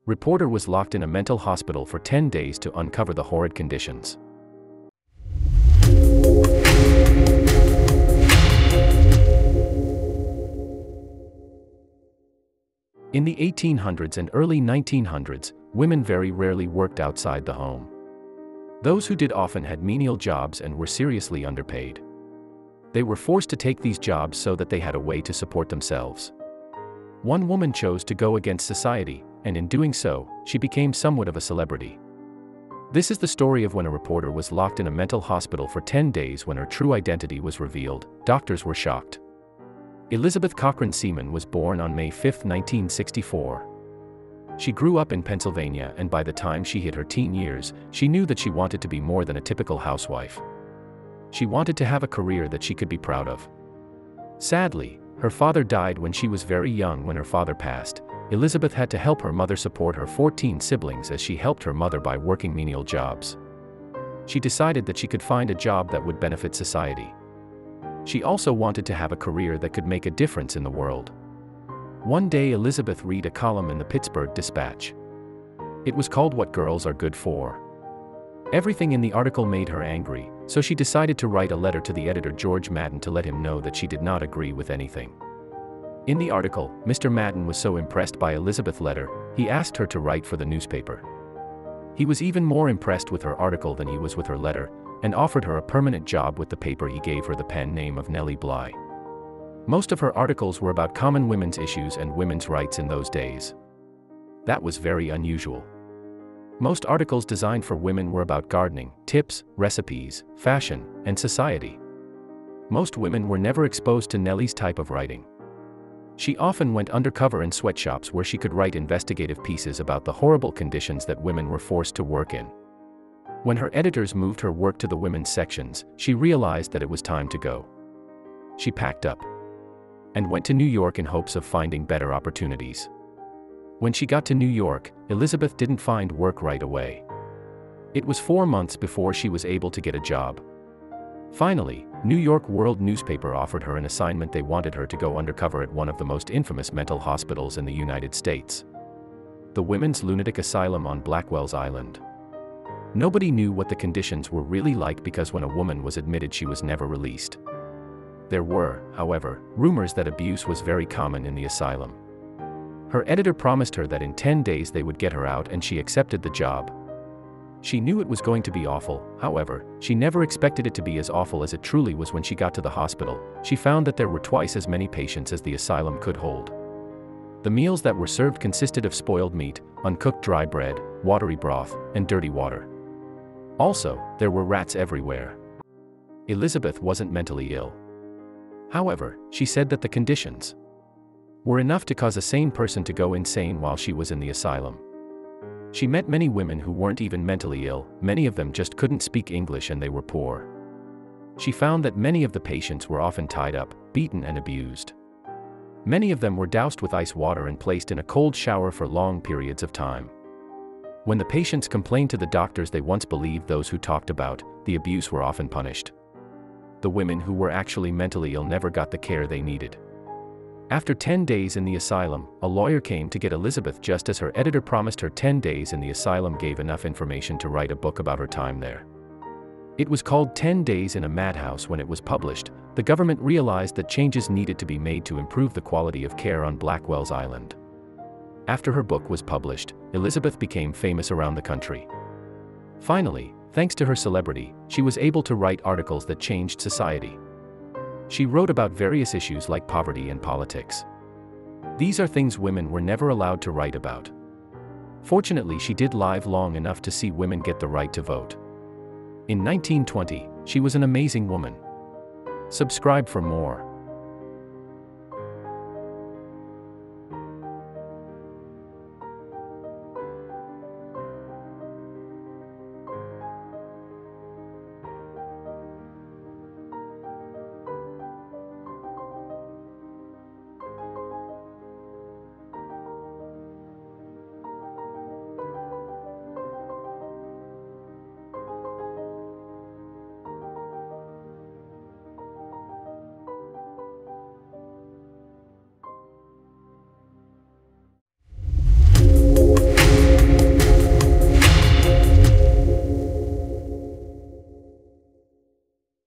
Reporter was locked in a mental hospital for 10 days to uncover the horrid conditions. In the 1800s and early 1900s, women very rarely worked outside the home. Those who did often had menial jobs and were seriously underpaid. They were forced to take these jobs so that they had a way to support themselves. One woman chose to go against society, and in doing so, she became somewhat of a celebrity. This is the story of when a reporter was locked in a mental hospital for 10 days when her true identity was revealed. Doctors were shocked. Elizabeth Cochran Seaman was born on May 5, 1964. She grew up in Pennsylvania, and by the time she hit her teen years, she knew that she wanted to be more than a typical housewife. She wanted to have a career that she could be proud of. Sadly, her father died when she was very young. When her father passed, Elizabeth had to help her mother support her 14 siblings as she helped her mother by working menial jobs. She decided that she could find a job that would benefit society. She also wanted to have a career that could make a difference in the world. One day Elizabeth read a column in the Pittsburgh Dispatch. It was called "What Girls Are Good For." Everything in the article made her angry, so she decided to write a letter to the editor George Madden to let him know that she did not agree with anything. In the article, Mr. Madden was so impressed by Elizabeth's letter, he asked her to write for the newspaper. He was even more impressed with her article than he was with her letter, and offered her a permanent job with the paper. He gave her the pen name of Nellie Bly. Most of her articles were about common women's issues and women's rights in those days. That was very unusual. Most articles designed for women were about gardening, tips, recipes, fashion, and society. Most women were never exposed to Nellie's type of writing. She often went undercover in sweatshops where she could write investigative pieces about the horrible conditions that women were forced to work in. When her editors moved her work to the women's sections, she realized that it was time to go. She packed up and went to New York in hopes of finding better opportunities. When she got to New York, Elizabeth didn't find work right away. It was 4 months before she was able to get a job. Finally, New York World newspaper offered her an assignment. They wanted her to go undercover at one of the most infamous mental hospitals in the United States, the Women's Lunatic Asylum on Blackwell's Island. Nobody knew what the conditions were really like because when a woman was admitted, she was never released. There were, however, rumors that abuse was very common in the asylum. Her editor promised her that in 10 days they would get her out, and she accepted the job. She knew it was going to be awful. However, she never expected it to be as awful as it truly was. When she got to the hospital, she found that there were twice as many patients as the asylum could hold. The meals that were served consisted of spoiled meat, uncooked dry bread, watery broth, and dirty water. Also, there were rats everywhere. Elizabeth wasn't mentally ill. However, she said that the conditions were enough to cause a sane person to go insane while she was in the asylum. She met many women who weren't even mentally ill. Many of them just couldn't speak English and they were poor. She found that many of the patients were often tied up, beaten, and abused. Many of them were doused with ice water and placed in a cold shower for long periods of time. When the patients complained to the doctors, they once believed those who talked about the abuse were often punished. The women who were actually mentally ill never got the care they needed. After 10 days in the asylum, a lawyer came to get Elizabeth just as her editor promised her. 10 days in the asylum gave enough information to write a book about her time there. It was called 10 Days in a Madhouse. When it was published, the government realized that changes needed to be made to improve the quality of care on Blackwell's Island. After her book was published, Elizabeth became famous around the country. Finally, thanks to her celebrity, she was able to write articles that changed society. She wrote about various issues like poverty and politics. These are things women were never allowed to write about. Fortunately, she did live long enough to see women get the right to vote. In 1920, she was an amazing woman. Subscribe for more.